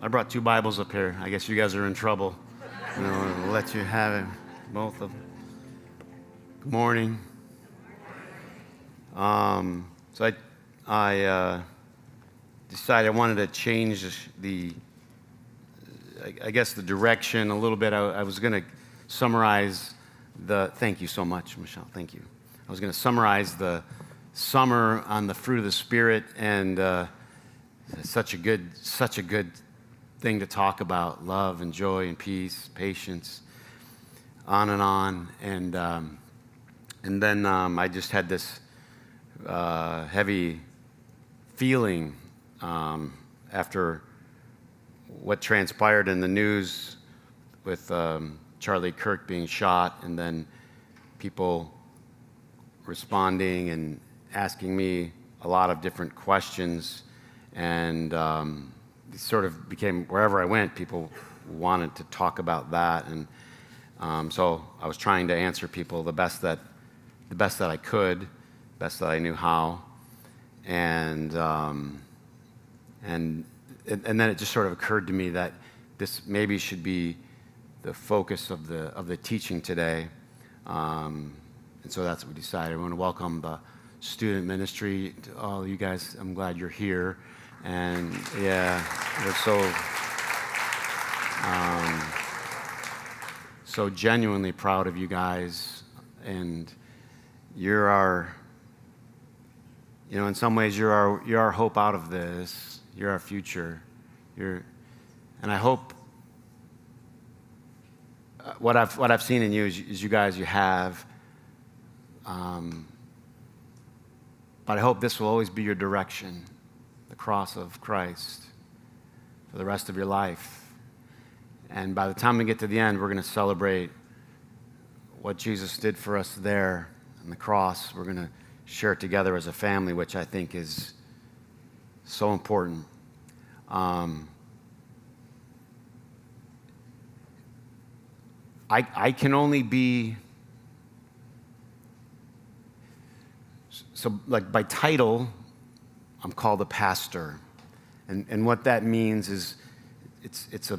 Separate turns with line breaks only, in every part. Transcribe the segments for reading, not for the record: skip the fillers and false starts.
I brought two Bibles up here. I guess you guys are in trouble. I'll let you have it, both of them. Good morning. So I decided I wanted to change the direction a little bit. I was going to summarize thank you so much, Michelle. Thank you. I was going to summarize the summer on the fruit of the Spirit, and such a good thing to talk about: love and joy and peace, patience, on and on. And then I just had this heavy feeling after what transpired in the news with Charlie Kirk being shot, and then people responding and asking me a lot of different questions, and it sort of became, wherever I went, people wanted to talk about that, and so I was trying to answer people the best that I could, best that I knew how, and then it just sort of occurred to me that this maybe should be the focus of the teaching today, and so that's what we decided. I want to welcome the student ministry to all you guys. I'm glad you're here, and yeah, we're so genuinely proud of you guys, and you're our, in some ways you're our hope out of this. You're our future. And I hope what I've seen in you is you guys, you have. But I hope this will always be your direction, the cross of Christ, for the rest of your life. And by the time we get to the end, we're going to celebrate what Jesus did for us there on the cross. We're going to share it together as a family, which I think is so important. I can only be, so like by title, I'm called a pastor. And what that means is it's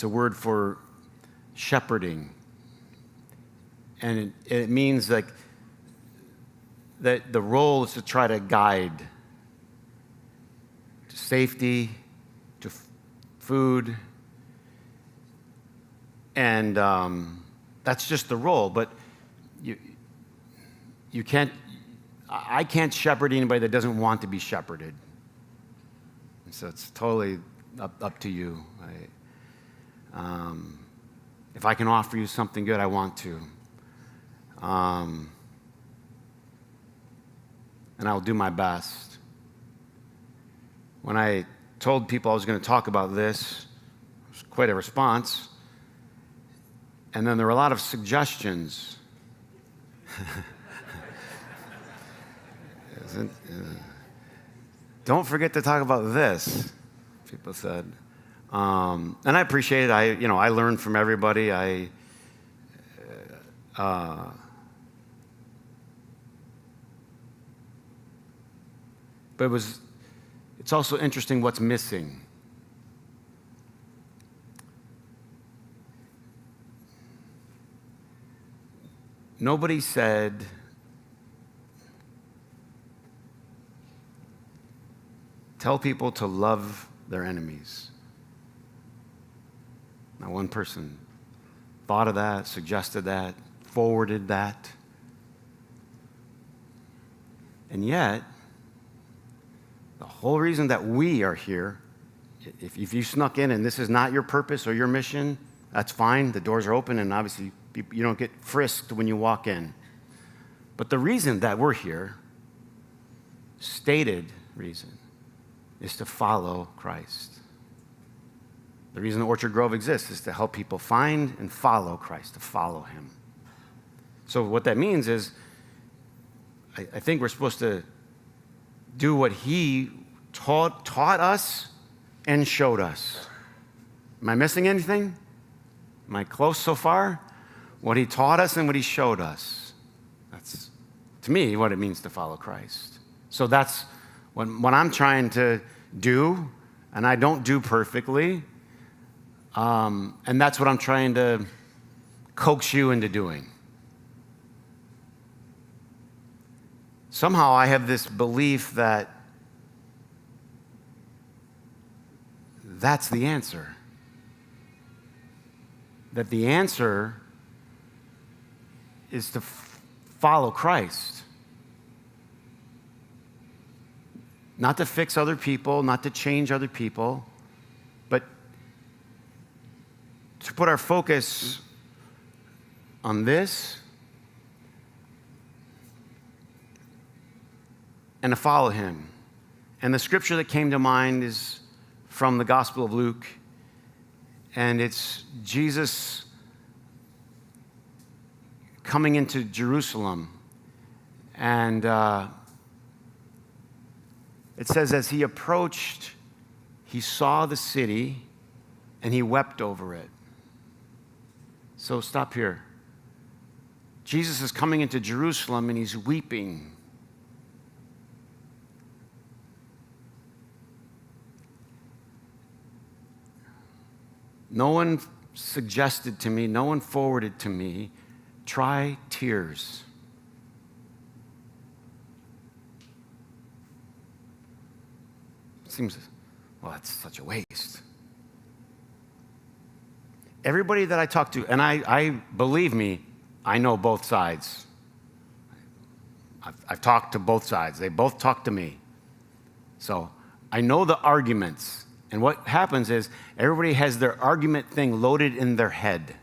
a word for shepherding. And it means like that the role is to try to guide to safety, to food, and that's just the role. But I can't shepherd anybody that doesn't want to be shepherded. And so it's totally up to you. If I can offer you something good, I want to. And I'll do my best. When I told people I was going to talk about this, it was quite a response. And then there were a lot of suggestions. Don't forget to talk about this, people said. And I appreciate it. I learned from everybody. But it's also interesting what's missing. Nobody said, tell people to love their enemies. Not one person thought of that, suggested that, forwarded that. And yet, the whole reason that we are here, if you snuck in and this is not your purpose or your mission, that's fine. The doors are open, and obviously you don't get frisked when you walk in. But the reason that we're here, stated reason, is to follow Christ. The reason Orchard Grove exists is to help people find and follow Christ, to follow him. So what that means is, I think we're supposed to do what he taught us and showed us. Am I missing anything? Am I close so far? What he taught us and what he showed us. That's, to me, what it means to follow Christ. So that's what I'm trying to do, and I don't do perfectly, And that's what I'm trying to coax you into doing. Somehow I have this belief that that's the answer. That the answer is to follow Christ. Not to fix other people, not to change other people, but to put our focus on this and to follow him. And the scripture that came to mind is from the Gospel of Luke, and it's Jesus coming into Jerusalem. And it says, as he approached, he saw the city and he wept over it. So stop here. Jesus is coming into Jerusalem and he's weeping. No one suggested to me, no one forwarded to me, try tears. It seems, well, that's such a waste. Everybody that I talk to, and I believe me, I know both sides. I've talked to both sides. They both talk to me. So I know the arguments. And what happens is everybody has their argument thing loaded in their head.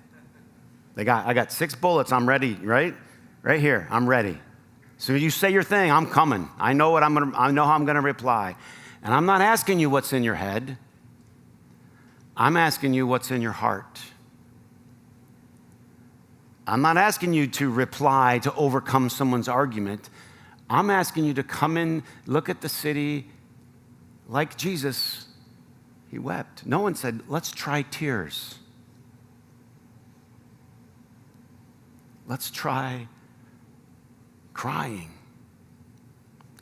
I got 6 bullets. I'm ready, right? Right here. I'm ready. So you say your thing. I'm coming. I know how I'm going to reply. And I'm not asking you what's in your head. I'm asking you what's in your heart. I'm not asking you to reply to overcome someone's argument. I'm asking you to come in, look at the city like Jesus. He wept. No one said, let's try tears. Let's try crying.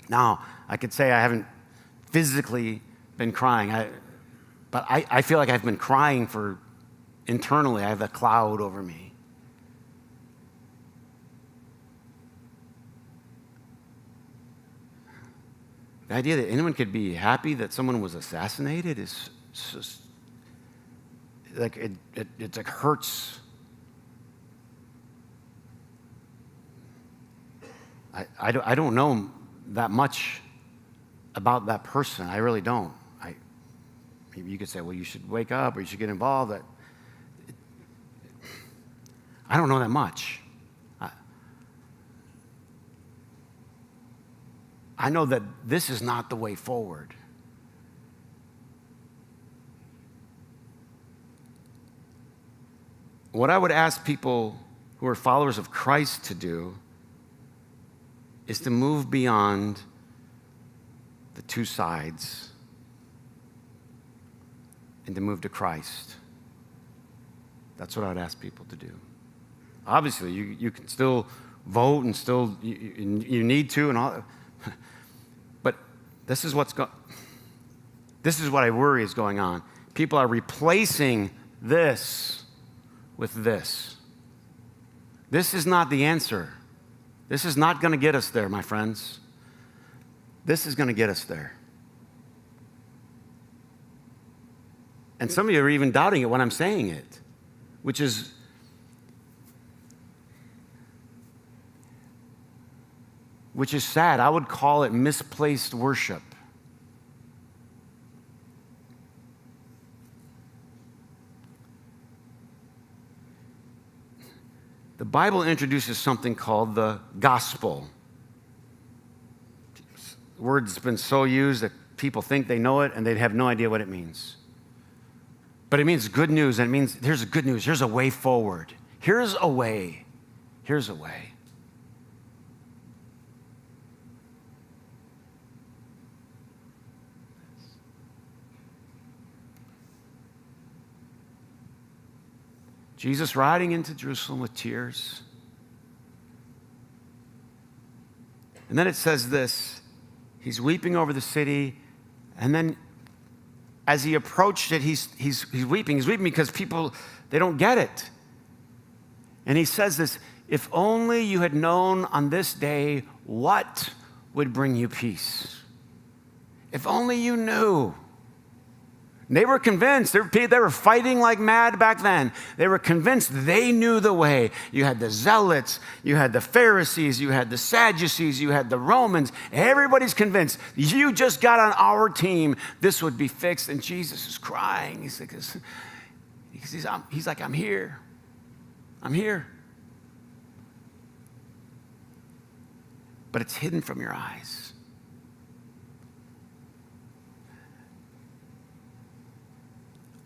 Now, I could say I haven't physically been crying, but I feel like I've been crying for internally. I have a cloud over me. The idea that anyone could be happy that someone was assassinated is just like it like hurts. I don't know that much about that person. I really don't. Maybe you could say, well, you should wake up or you should get involved. I don't know that much. I know that this is not the way forward. What I would ask people who are followers of Christ to do is to move beyond the two sides and to move to Christ. That's what I would ask people to do. Obviously, you can still vote and still, you need to and all. But this is what I worry is going on. People are replacing this with this. This is not the answer. This is not going to get us there, my friends. This is going to get us there. And some of you are even doubting it when I'm saying it, which is sad. I would call it misplaced worship. The Bible introduces something called the gospel. The word's been so used that people think they know it and they have no idea what it means. But it means good news, and it means here's good news. Here's a way forward. Here's a way. Here's a way. Jesus riding into Jerusalem with tears. And then it says this, he's weeping over the city, and then as he approached it, he's weeping. He's weeping because people, they don't get it. And he says this, if only you had known on this day what would bring you peace. If only you knew. They were convinced. They were fighting like mad back then. They were convinced they knew the way. You had the Zealots, you had the Pharisees, you had the Sadducees, you had the Romans. Everybody's convinced. You just got on our team. This would be fixed. And Jesus is crying. He's like, I'm here. I'm here. But it's hidden from your eyes.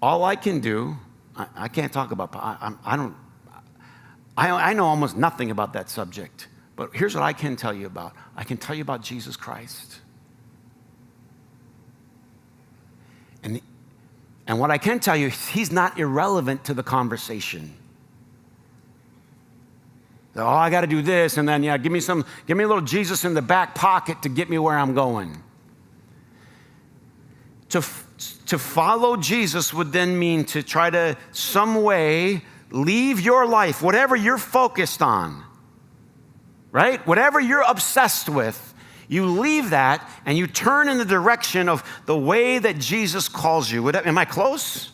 All I can do, I can't talk about, I know almost nothing about that subject, but here's what I can tell you about. I can tell you about Jesus Christ. And what I can tell you, he's not irrelevant to the conversation. Oh, I got to do this, and then, give me a little Jesus in the back pocket to get me where I'm going. To follow Jesus would then mean to try to some way leave your life, whatever you're focused on, right? Whatever you're obsessed with, you leave that and you turn in the direction of the way that Jesus calls you. Am I close?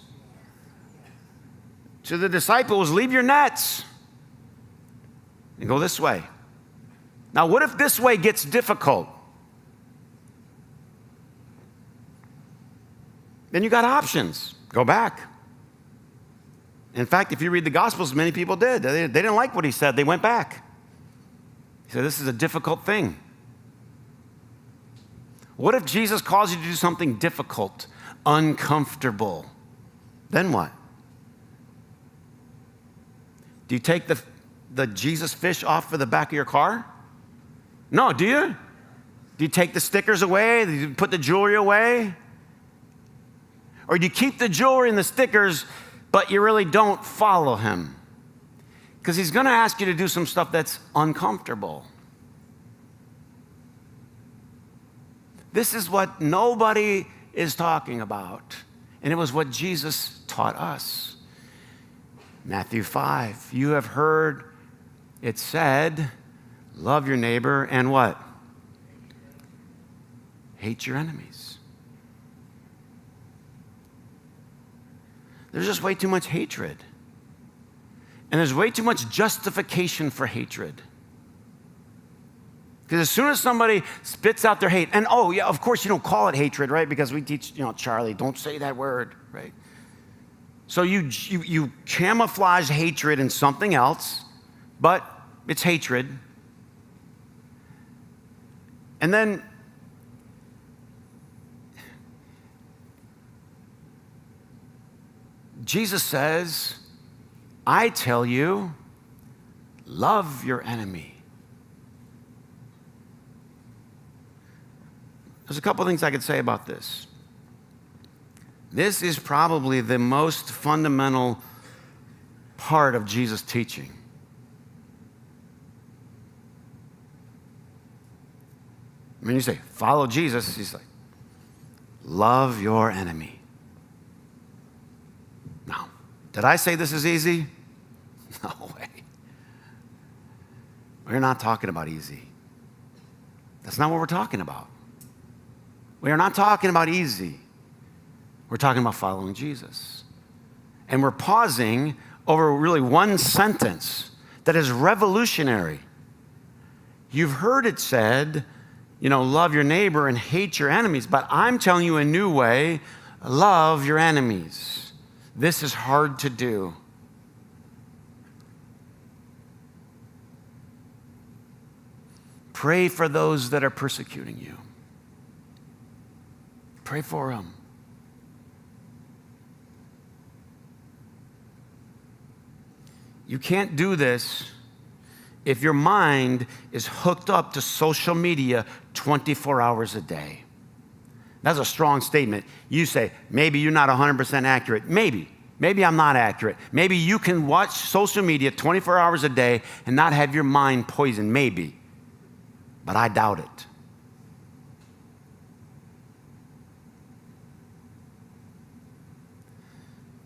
To the disciples, leave your nets and go this way. Now, what if this way gets difficult? Then you got options. Go back. In fact, if you read the Gospels, many people did. They didn't like what he said. They went back. He said, this is a difficult thing. What if Jesus calls you to do something difficult, uncomfortable? Then what? Do you take the Jesus fish off of the back of your car? No, do you? Do you take the stickers away? Do you put the jewelry away? Or do you keep the jewelry and the stickers, but you really don't follow him? Because he's going to ask you to do some stuff that's uncomfortable. This is what nobody is talking about. And it was what Jesus taught us. Matthew 5, you have heard it said, love your neighbor and what? Hate your enemies. There's just way too much hatred. And there's way too much justification for hatred. Because as soon as somebody spits out their hate, and of course you don't call it hatred, right? Because we teach, Charlie, don't say that word, right? So you camouflage hatred in something else, but it's hatred. And then Jesus says, I tell you, love your enemy. There's a couple things I could say about this. This is probably the most fundamental part of Jesus' teaching. When you say, follow Jesus, he's like, love your enemy. Now, did I say this is easy? No way. We're not talking about easy. That's not what we're talking about. We are not talking about easy. We're talking about following Jesus. And we're pausing over really one sentence that is revolutionary. You've heard it said, love your neighbor and hate your enemies, but I'm telling you a new way, love your enemies. This is hard to do. Pray for those that are persecuting you. Pray for them. You can't do this if your mind is hooked up to social media 24 hours a day. That's a strong statement. You say, maybe you're not 100% accurate. Maybe I'm not accurate. Maybe you can watch social media 24 hours a day and not have your mind poisoned. Maybe. But I doubt it.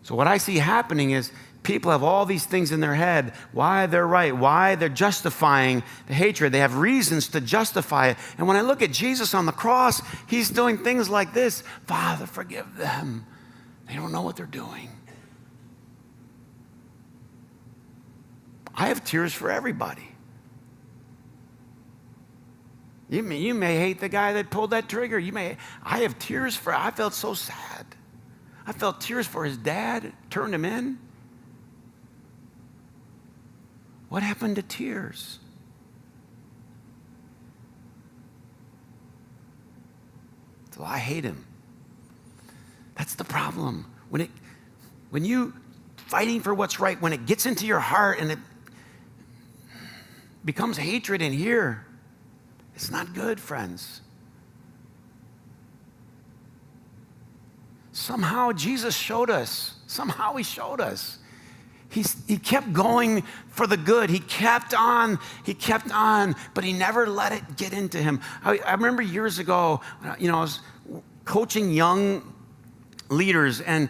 So what I see happening is people have all these things in their head, why they're right, why they're justifying the hatred. They have reasons to justify it. And when I look at Jesus on the cross, he's doing things like this. Father, forgive them. They don't know what they're doing. I have tears for everybody. You may hate the guy that pulled that trigger. I have tears for, I felt so sad. I felt tears for his dad, turned him in. What happened to tears? So I hate him. That's the problem. When you fighting for what's right, when it gets into your heart and it becomes hatred in here, it's not good, friends. Somehow Jesus showed us. Somehow he showed us. He kept going for the good. He kept on, but he never let it get into him. I remember years ago, I was coaching young leaders, and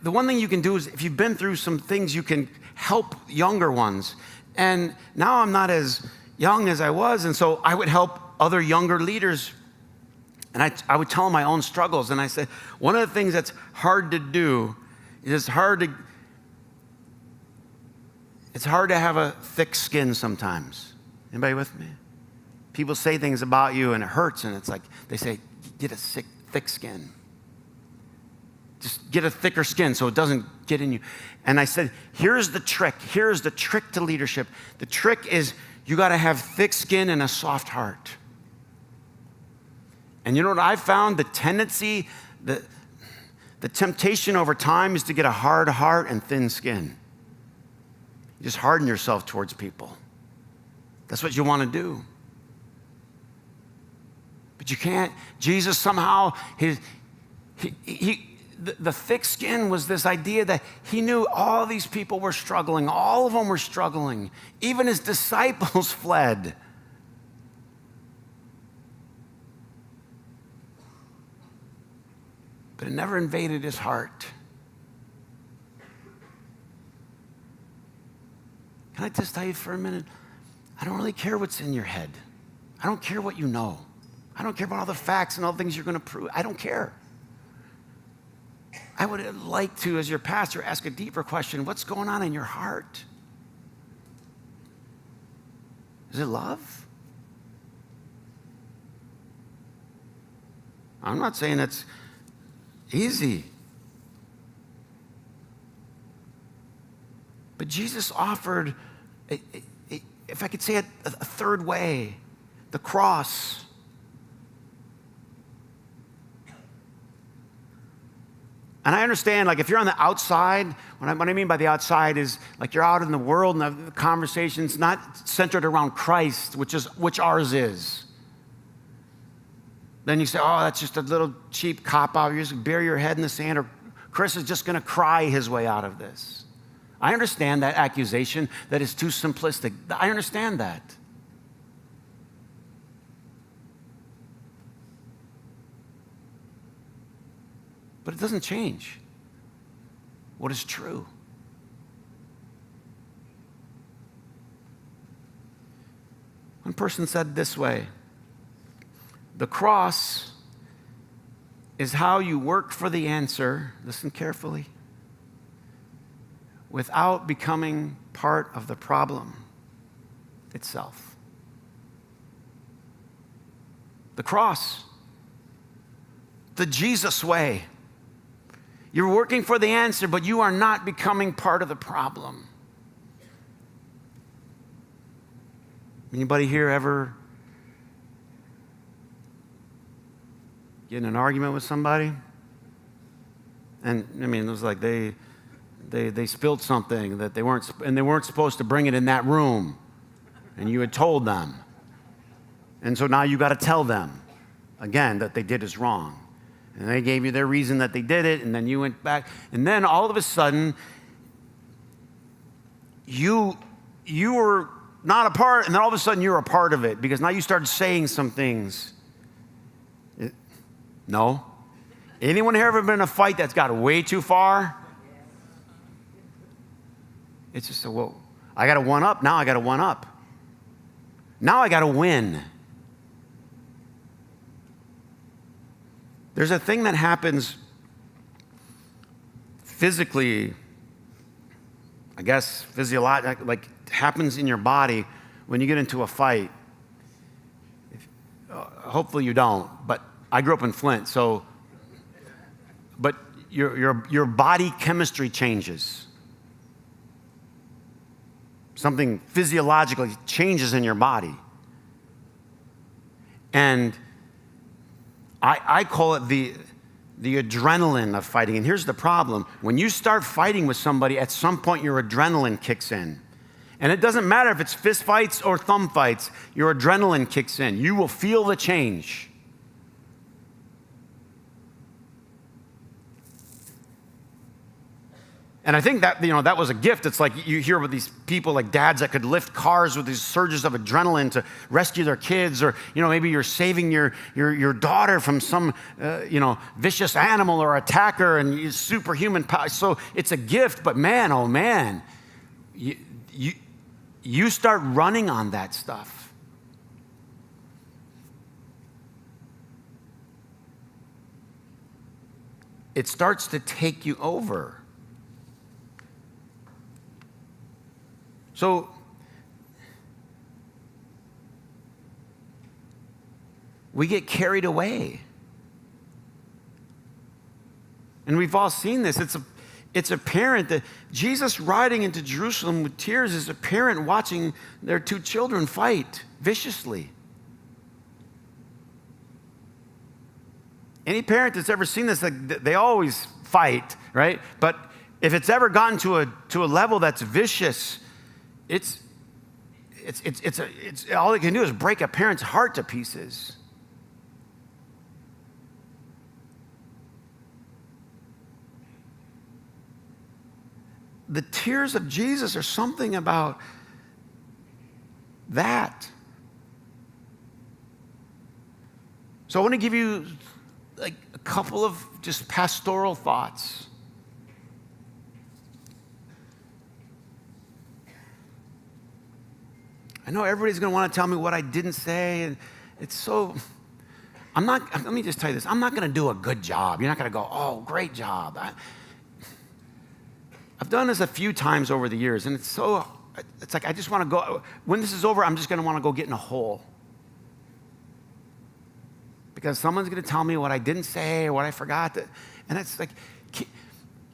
the one thing you can do is if you've been through some things, you can help younger ones. And now I'm not as young as I was, and so I would help other younger leaders. And I would tell them my own struggles. And I said, one of the things that's hard to do is it's hard to have a thick skin sometimes. Anybody with me? People say things about you and it hurts, and it's like they say, get a thick skin. Just get a thicker skin so it doesn't get in you. And I said, here's the trick. Here's the trick to leadership. The trick is you got to have thick skin and a soft heart. And you know what I found? The tendency, the temptation over time is to get a hard heart and thin skin. You just harden yourself towards people. That's what you want to do. But you can't. Jesus somehow, the thick skin was this idea that he knew all these people were struggling. All of them were struggling. Even his disciples fled. But it never invaded his heart. Can I just tell you for a minute? I don't really care what's in your head. I don't care what you know. I don't care about all the facts and all the things you're going to prove. I don't care. I would like to, as your pastor, ask a deeper question. What's going on in your heart? Is it love? I'm not saying that's easy. But Jesus offered, if I could say it a third way, the cross. And I understand, like, if you're on the outside, what I mean by the outside is, like, you're out in the world and the conversation's not centered around Christ, which ours is. Then you say, oh, that's just a little cheap cop-out. You just bury your head in the sand, or Chris is just going to cry his way out of this. I understand that accusation that is too simplistic. I understand that. But it doesn't change what is true. One person said it this way: the cross is how you work for the answer, listen carefully, without becoming part of the problem itself. The cross, the Jesus way. You're working for the answer, but you are not becoming part of the problem. Anybody here ever get in an argument with somebody? And I mean, it was like they spilled something that they weren't supposed to bring it in that room, and you had told them. And so now you got to tell them again that they did is wrong. And they gave you their reason that they did it, and then you went back. And then all of a sudden, you were not a part, and then all of a sudden you're a part of it, because now you started saying some things. No? Anyone here ever been in a fight that's got way too far? It's just, well, I got to one up. Now I got to one up. Now I got to win. There's a thing that happens physically, I guess, physiologically, like happens in your body when you get into a fight. Hopefully you don't, but I grew up in Flint, but your body chemistry changes. Something physiologically changes in your body. And I call it the adrenaline of fighting. And here's the problem. When you start fighting with somebody, at some point your adrenaline kicks in. And it doesn't matter if it's fist fights or thumb fights, your adrenaline kicks in. You will feel the change. And I think that, that was a gift. It's like you hear about these people like dads that could lift cars with these surges of adrenaline to rescue their kids, or, maybe you're saving your daughter from some, vicious animal or attacker, and you superhuman power. So it's a gift, but man, oh man, you start running on that stuff. It starts to take you over. So we get carried away. And we've all seen this. It's apparent that Jesus riding into Jerusalem with tears is a parent watching their two children fight viciously. Any parent that's ever seen this, they always fight, right? But if it's ever gotten to a level that's vicious, it's all it can do is break a parent's heart to pieces. The tears of Jesus are something about that. So I want to give you like a couple of just pastoral thoughts. I know everybody's going to want to tell me what I didn't say, and it's so, let me just tell you this, I'm not going to do a good job. You're not going to go, oh, great job. I've done this a few times over the years, and it's like I just want to go, when this is over, I'm just going to want to go get in a hole. Because someone's going to tell me what I didn't say or what I forgot. And it's like,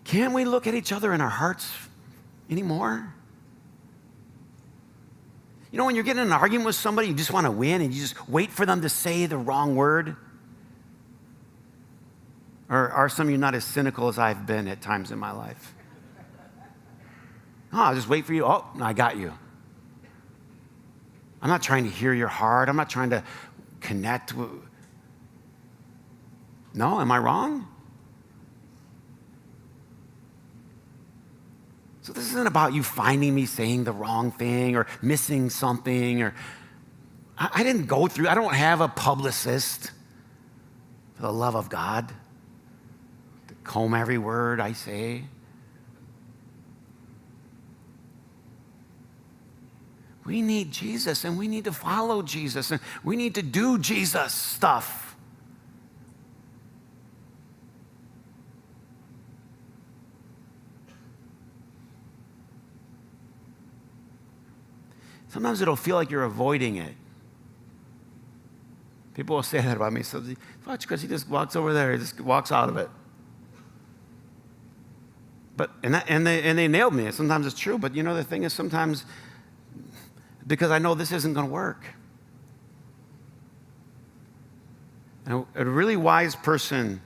can't we look at each other in our hearts anymore? When you're getting in an argument with somebody, you just want to win, and you just wait for them to say the wrong word? Or are some of you not as cynical as I've been at times in my life? Oh, I'll just wait for you. Oh, no, I got you. I'm not trying to hear your heart. I'm not trying to connect. No, am I wrong? So this isn't about you finding me saying the wrong thing or missing something. Or I don't have a publicist, for the love of God, to comb every word I say. We need Jesus, and we need to follow Jesus, and we need to do Jesus stuff. Sometimes it'll feel like you're avoiding it. People will say that about me. So watch, Chris, he just walks over there. He just walks out of it. But and they nailed me. Sometimes it's true. But the thing is, sometimes because I know this isn't going to work. And a really wise person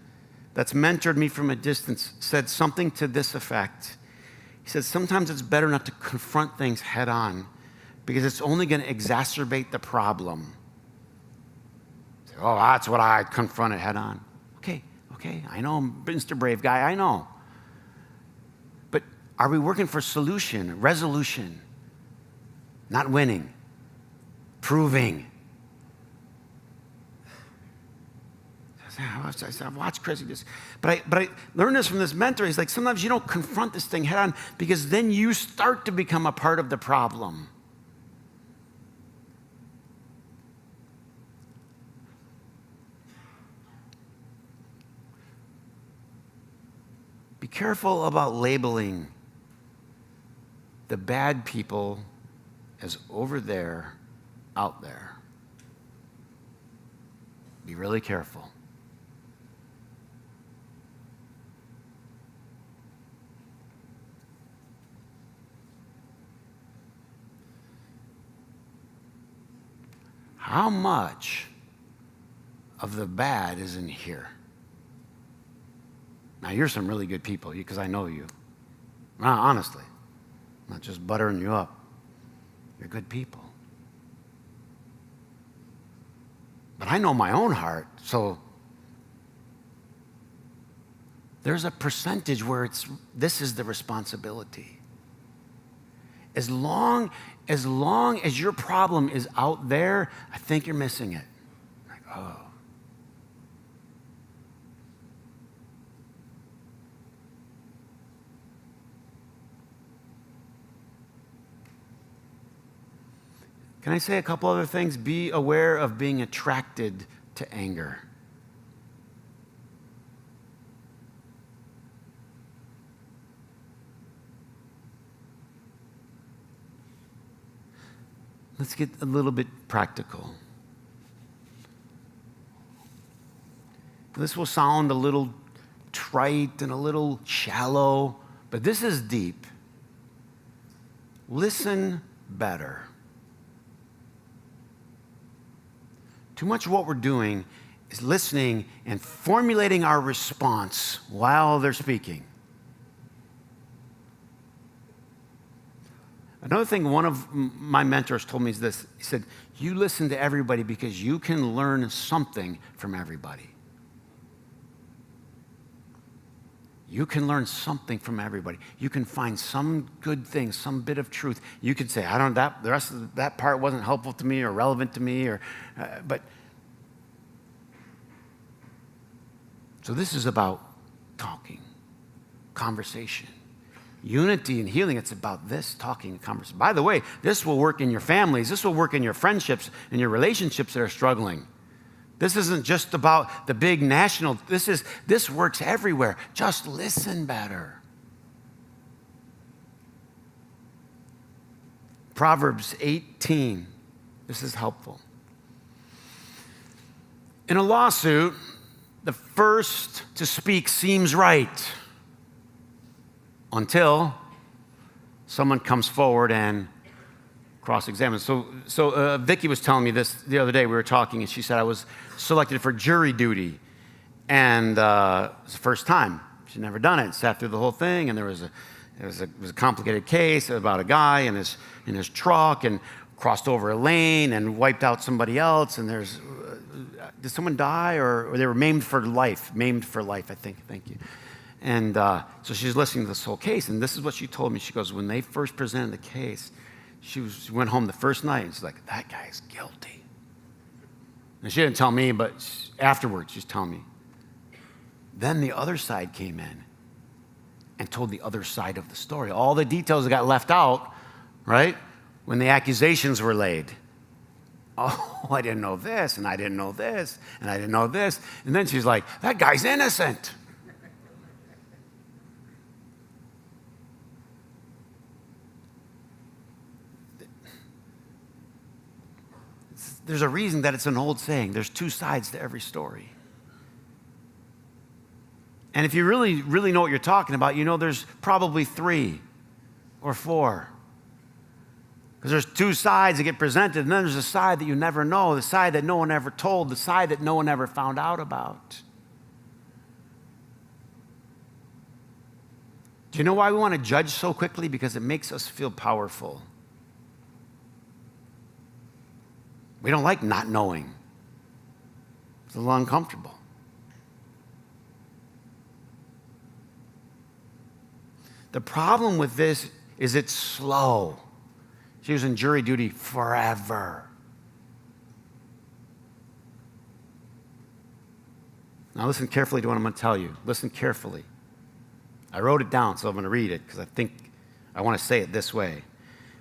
that's mentored me from a distance said something to this effect. He said, sometimes it's better not to confront things head on, because it's only going to exacerbate the problem. Oh, that's what I confronted head on. Okay, I know I'm Mr. Brave Guy, I know. But are we working for solution, resolution? Not winning, proving. I watched Chris. But I learned this from this mentor. He's like, sometimes you don't confront this thing head on because then you start to become a part of the problem. Be careful about labeling the bad people as over there, out there. Be really careful. How much of the bad is in here? Now, you're some really good people because I know you. Honestly, I'm not just buttering you up. You're good people. But I know my own heart, so there's a percentage where this is the responsibility. As long as your problem is out there, I think you're missing it. Like, oh. Can I say a couple other things? Be aware of being attracted to anger. Let's get a little bit practical. This will sound a little trite and a little shallow, but this is deep. Listen better. Too much of what we're doing is listening and formulating our response while they're speaking. Another thing one of my mentors told me is this. He said, you listen to everybody because you can learn something from everybody. You can learn something from everybody. You can find some good thing, some bit of truth. You can say, the rest of that part wasn't helpful to me or relevant to me, but so this is about talking, conversation. Unity and healing, it's about this, talking and conversation. By the way, this will work in your families. This will work in your friendships and your relationships that are struggling. This isn't just about the big national. This works everywhere. Just listen better. Proverbs 18. This is helpful. In a lawsuit, the first to speak seems right until someone comes forward and cross-examines. So Vicki was telling me this the other day. We were talking, and she said I was selected for jury duty, and it was the first time. She'd never done it. Sat through the whole thing, and it was a complicated case about a guy in his truck and crossed over a lane and wiped out somebody else. And did someone die, or they were maimed for life? Maimed for life, I think. Thank you. And so she's listening to this whole case, and this is what she told me. She goes, when they first presented the case, she went home the first night, and she's like, that guy's guilty. And she didn't tell me, but afterwards, she's telling me. Then the other side came in and told the other side of the story. All the details that got left out, right, when the accusations were laid. Oh, I didn't know this, and I didn't know this, and I didn't know this. And then she's like, that guy's innocent. There's a reason that it's an old saying. There's two sides to every story. And if you really, really know what you're talking about, you know there's probably 3 or 4. Because there's 2 sides that get presented, and then there's a side that you never know, the side that no one ever told, the side that no one ever found out about. Do you know why we want to judge so quickly? Because it makes us feel powerful. We don't like not knowing. It's a little uncomfortable. The problem with this is it's slow. She was in jury duty forever. Now listen carefully to what I'm going to tell you. Listen carefully. I wrote it down, so I'm going to read it because I want to say it this way.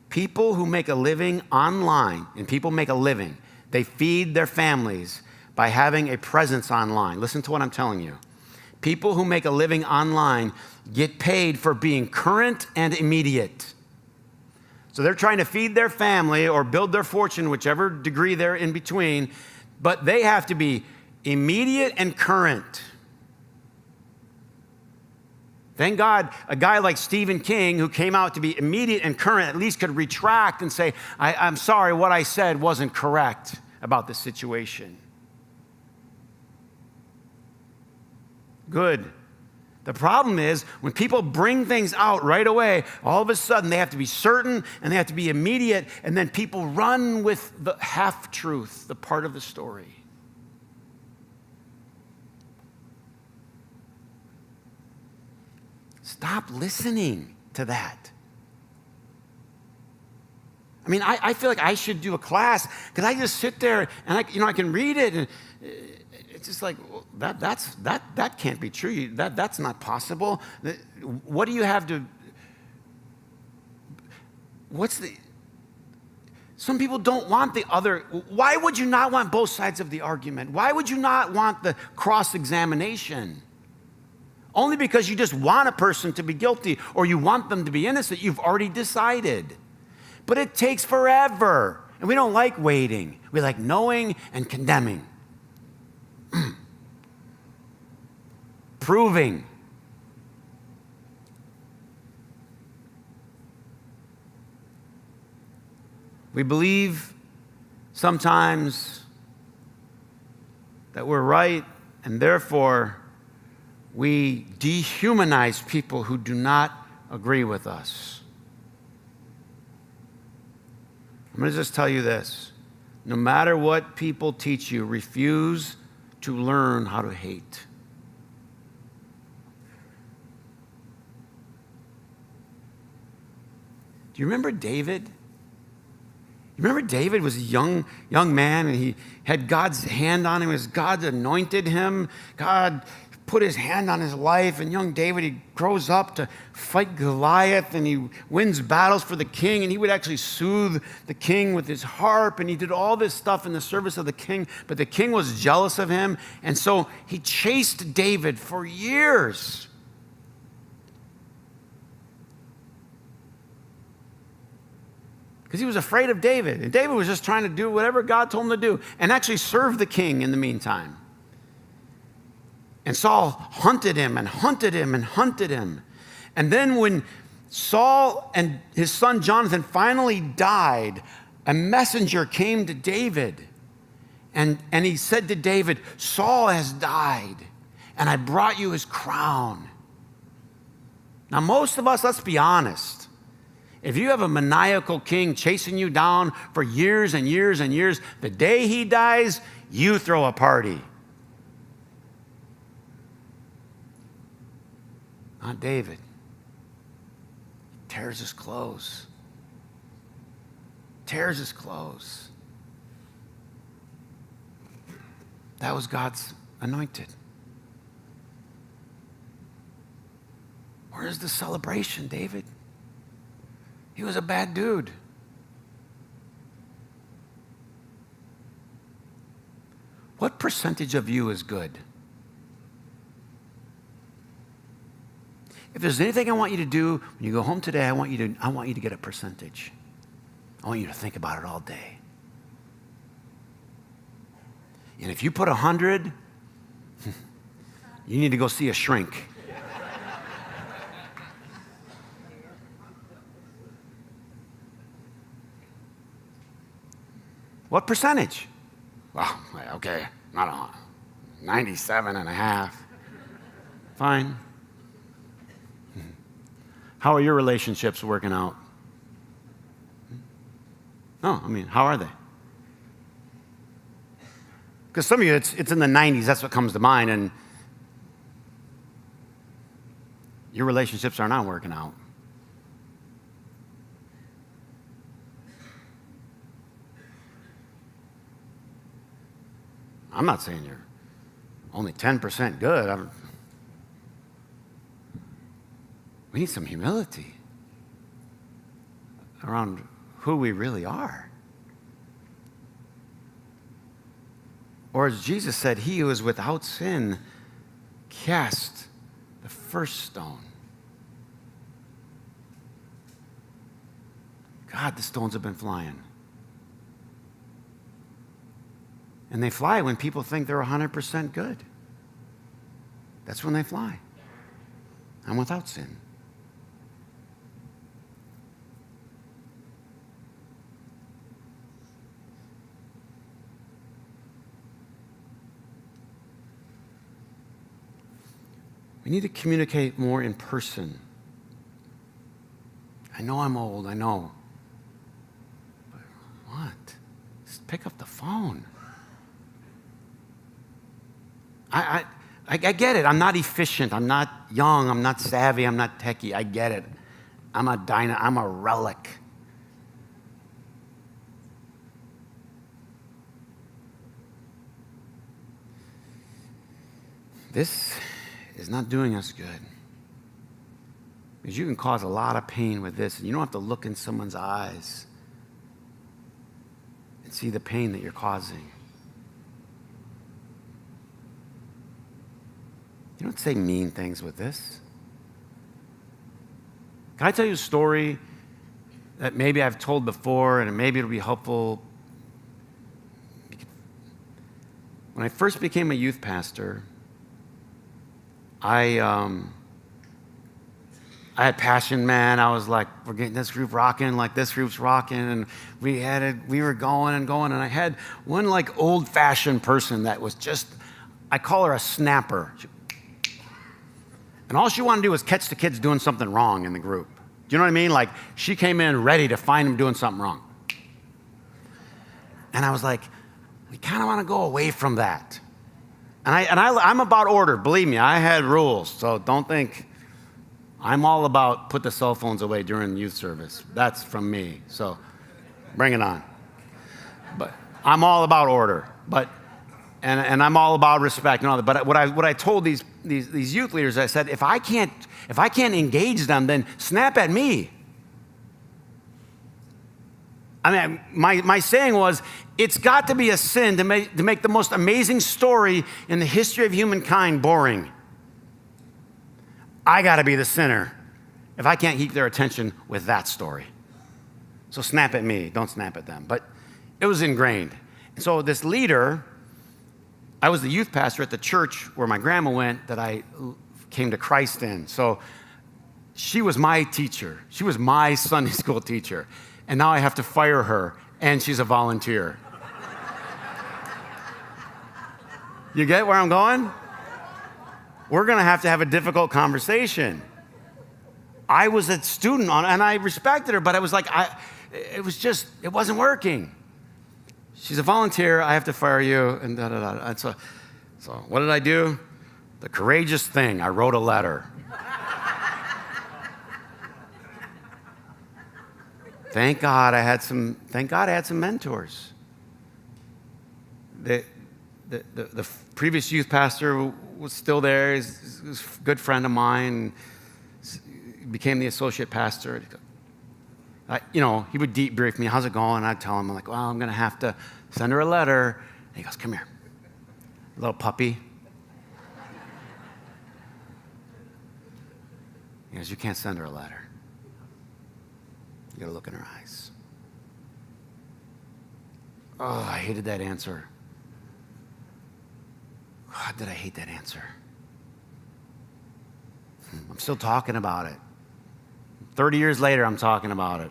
People who make a living online, and people make a living, they feed their families by having a presence online. Listen to what I'm telling you. People who make a living online get paid for being current and immediate. So they're trying to feed their family or build their fortune, whichever degree they're in between, but they have to be immediate and current. Thank God a guy like Stephen King, who came out to be immediate and current, at least could retract and say, I'm sorry, what I said wasn't correct about the situation. Good. The problem is when people bring things out right away, all of a sudden they have to be certain and they have to be immediate, and then people run with the half-truth, the part of the story. Stop listening to that. I mean, I feel like I should do a class because I just sit there and I can read it, and it's just like, well, that can't be true. That's not possible. What do you have to? Some people don't want the other. Why would you not want both sides of the argument? Why would you not want the cross-examination? Only because you just want a person to be guilty or you want them to be innocent. You've already decided. But it takes forever. And we don't like waiting. We like knowing and condemning. Proving. We believe sometimes that we're right, and therefore we dehumanize people who do not agree with us. I'm going to just tell you this. No matter what people teach you, refuse to learn how to hate. Do you remember David? You remember David was a young man, and he had God's hand on him as God anointed him. God put his hand on his life, and young David, he grows up to fight Goliath, and he wins battles for the king, and he would actually soothe the king with his harp, and he did all this stuff in the service of the king, but the king was jealous of him, and so he chased David for years. Because he was afraid of David, and David was just trying to do whatever God told him to do, and actually serve the king in the meantime. And Saul hunted him and hunted him and hunted him. And then when Saul and his son Jonathan finally died, a messenger came to David. And he said to David, Saul has died, and I brought you his crown. Now, most of us, let's be honest. If you have a maniacal king chasing you down for years and years and years, the day he dies, you throw a party. Not David. He tears his clothes. Tears his clothes. That was God's anointed. Where's the celebration, David? He was a bad dude. What percentage of you is good? If there's anything I want you to do when you go home today, I want you to get a percentage. I want you to think about it all day. And if you put 100, you need to go see a shrink. What percentage? Well, okay, not 97 and a half. Fine. How are your relationships working out? No, I mean, how are they? Because some of you, it's in the 90s, that's what comes to mind, and your relationships are not working out. I'm not saying you're only 10% good. We need some humility around who we really are. Or as Jesus said, he who is without sin cast the first stone. God, the stones have been flying. And they fly when people think they're 100% good. That's when they fly. I'm without sin. We need to communicate more in person. I know I'm old, I know. But what? Just pick up the phone. I get it. I'm not efficient. I'm not young. I'm not savvy. I'm not techie. I get it. I'm a relic. This is not doing us good. Because you can cause a lot of pain with this, and you don't have to look in someone's eyes and see the pain that you're causing. You don't say mean things with this. Can I tell you a story that maybe I've told before, and maybe it'll be helpful? When I first became a youth pastor, I had passion, man. I was like, we're getting this group rocking, like this group's rocking, and we were going and going, and I had one like old-fashioned person that was just, I call her a snapper. And all she wanted to do was catch the kids doing something wrong in the group. Do you know what I mean? Like, she came in ready to find them doing something wrong. And I was like, we kind of want to go away from that. And I'm about order. Believe me, I had rules. So don't think I'm all about put the cell phones away during youth service. That's from me. So bring it on. But I'm all about order. And I'm all about respect and all that. But what I told these youth leaders, I said, if I can't engage them, then snap at me. I mean, my saying was, it's got to be a sin to make the most amazing story in the history of humankind boring. I got to be the sinner if I can't keep their attention with that story. So snap at me, don't snap at them. But it was ingrained. So this leader, I was the youth pastor at the church where my grandma went that I came to Christ in. So she was my teacher. She was my Sunday school teacher. And now I have to fire her, and she's a volunteer. You get where I'm going? We're going to have a difficult conversation. I was a student and I respected her, but I was like, it wasn't working. She's a volunteer, I have to fire you, and da-da-da. And so what did I do? The courageous thing, I wrote a letter. Thank God I had some mentors. The previous youth pastor was still there. He's a good friend of mine. He became the associate pastor. He would debrief me. How's it going? I'd tell him, I'm like, well, I'm going to have to send her a letter. And he goes, come here, little puppy. He goes, you can't send her a letter. You got to look in her eyes. Oh, I hated that answer. God, did I hate that answer. I'm still talking about it. 30 years later, I'm talking about it.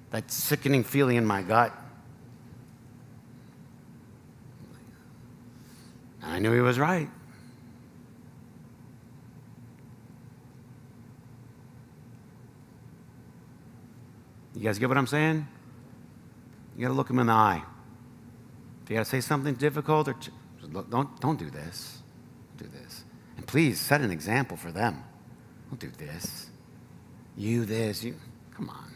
That sickening feeling in my gut. And I knew he was right. You guys get what I'm saying? You got to look him in the eye. If you got to say something difficult, or don't do this. Do this. And please set an example for them. Don't do this. You this. You. Come on.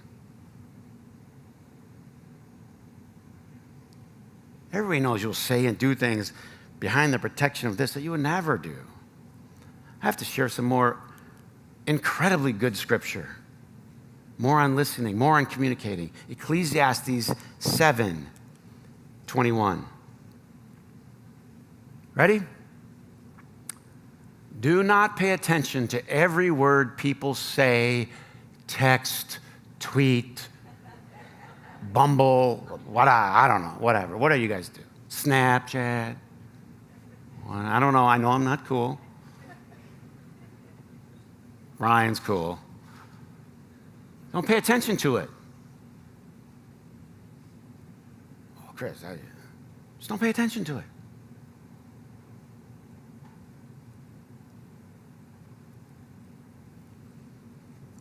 Everybody knows you'll say and do things, behind the protection of this that you would never do. I have to share some more incredibly good scripture. More on listening, more on communicating. Ecclesiastes 7:21. Ready? Do not pay attention to every word people say, text, tweet, Bumble, I don't know, whatever. What do you guys do? Snapchat? I don't know. I know I'm not cool. Ryan's cool. Don't pay attention to it. Oh, Chris, just don't pay attention to it.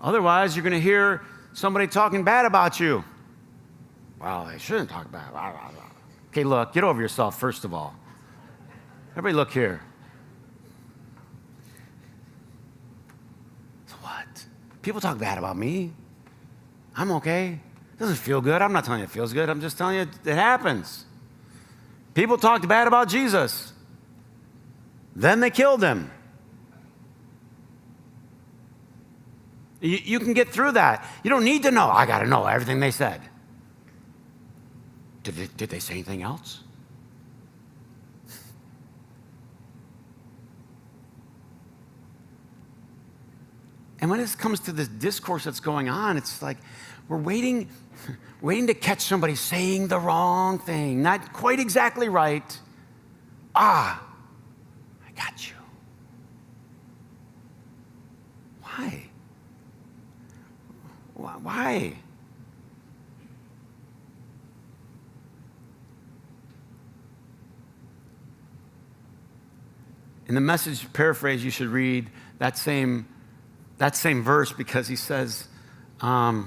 Otherwise, you're going to hear somebody talking bad about you. Well, they shouldn't talk bad. Okay, look, get over yourself, first of all. Everybody look here. So what? People talk bad about me. I'm okay. It doesn't feel good. I'm not telling you it feels good. I'm just telling you it happens. People talked bad about Jesus. Then they killed him. You can get through that. You don't need to know. I got to know everything they said. Did they say anything else? And when it comes to this discourse that's going on, it's like we're waiting to catch somebody saying the wrong thing, not quite exactly right. I got you. Why? Why? In the Message paraphrase, you should read that same verse, because he says, because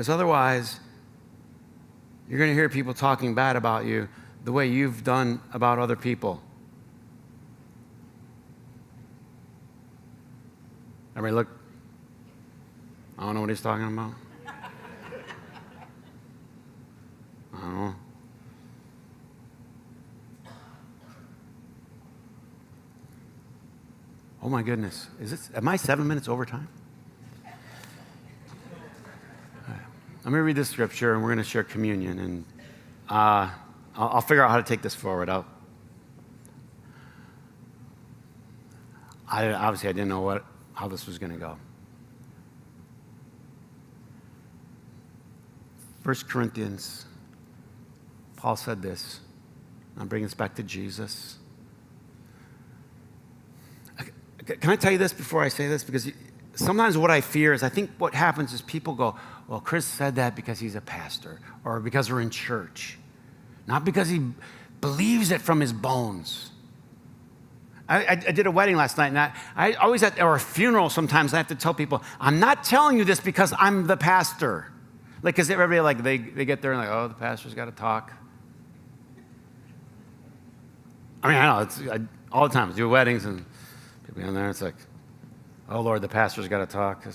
otherwise, you're going to hear people talking bad about you the way you've done about other people. Everybody look. I don't know what he's talking about. I don't know. Oh my goodness. Am I 7 minutes over time? Right. Let me read this scripture and we're going to share communion, and I'll figure out how to take this forward. Obviously I didn't know how this was going to go. 1 Corinthians, Paul said this. I'm bringing us back to Jesus. Can I tell you this before I say this? Because sometimes what I fear is, I think what happens is people go, well, Chris said that because he's a pastor or because we're in church, not because he believes it from his bones. I did a wedding last night, and I always or a funeral sometimes, I have to tell people, I'm not telling you this because I'm the pastor. Like, because everybody, like, they get there and like, oh, the pastor's got to talk. I mean, I know, all the time, I do weddings, and people in there, it's like, oh, Lord, the pastor's got to talk.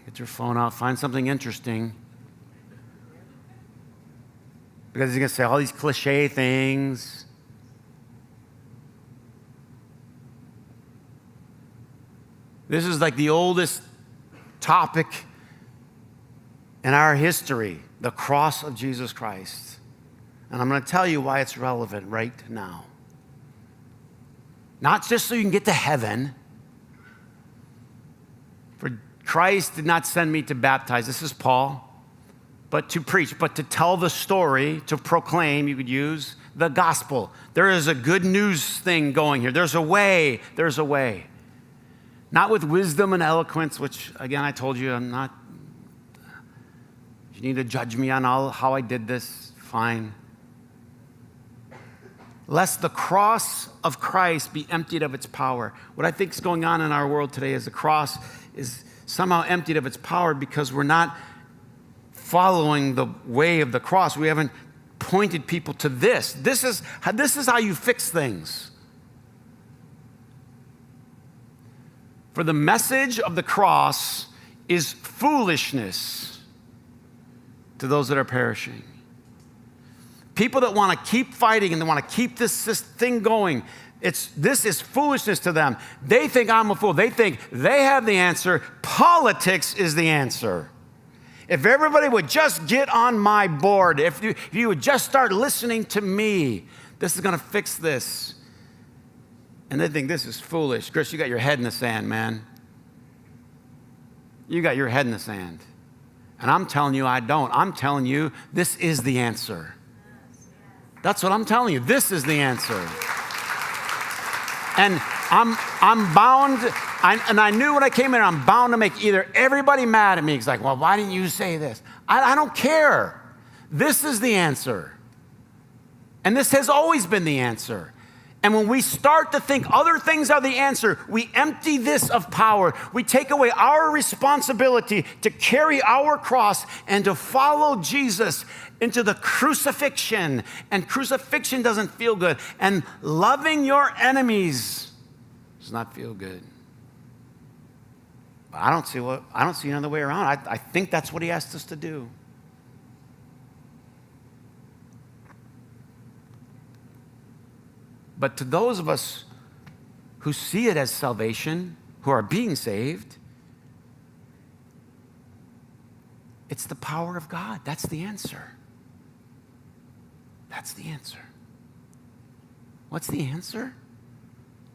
Get your phone out, find something interesting. Because he's going to say all these cliche things. This is like the oldest topic in our history, the cross of Jesus Christ. And I'm going to tell you why it's relevant right now. Not just so you can get to heaven. For Christ did not send me to baptize, this is Paul, but to preach, but to tell the story, to proclaim, you could use the gospel. There is a good news thing going here. There's a way. Not with wisdom and eloquence, which, again, I told you, I'm not. You need to judge me on how I did this, fine. Lest the cross of Christ be emptied of its power. What I think is going on in our world today is the cross is somehow emptied of its power because we're not following the way of the cross. We haven't pointed people to this. This is how you fix things. For the message of the cross is foolishness to those that are perishing. People that want to keep fighting and they want to keep this thing going, this is foolishness to them. They think I'm a fool. They think they have the answer. Politics is the answer. If everybody would just get on my board, if you would just start listening to me, this is going to fix this. And they think this is foolish. Chris, you got your head in the sand, man. You got your head in the sand. And I'm telling you, I don't. I'm telling you, this is the answer. That's what I'm telling you. This is the answer. And I'm bound, and I knew when I came in, I'm bound to make either everybody mad at me. It's like, well, why didn't you say this? I don't care. This is the answer. And this has always been the answer. And when we start to think other things are the answer, we empty this of power. We take away our responsibility to carry our cross and to follow Jesus into the crucifixion. And crucifixion doesn't feel good. And loving your enemies does not feel good. But I don't see another way around. I think that's what he asked us to do. But to those of us who see it as salvation, who are being saved, it's the power of God. That's the answer. That's the answer. What's the answer?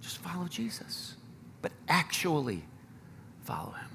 Just follow Jesus, but actually follow him.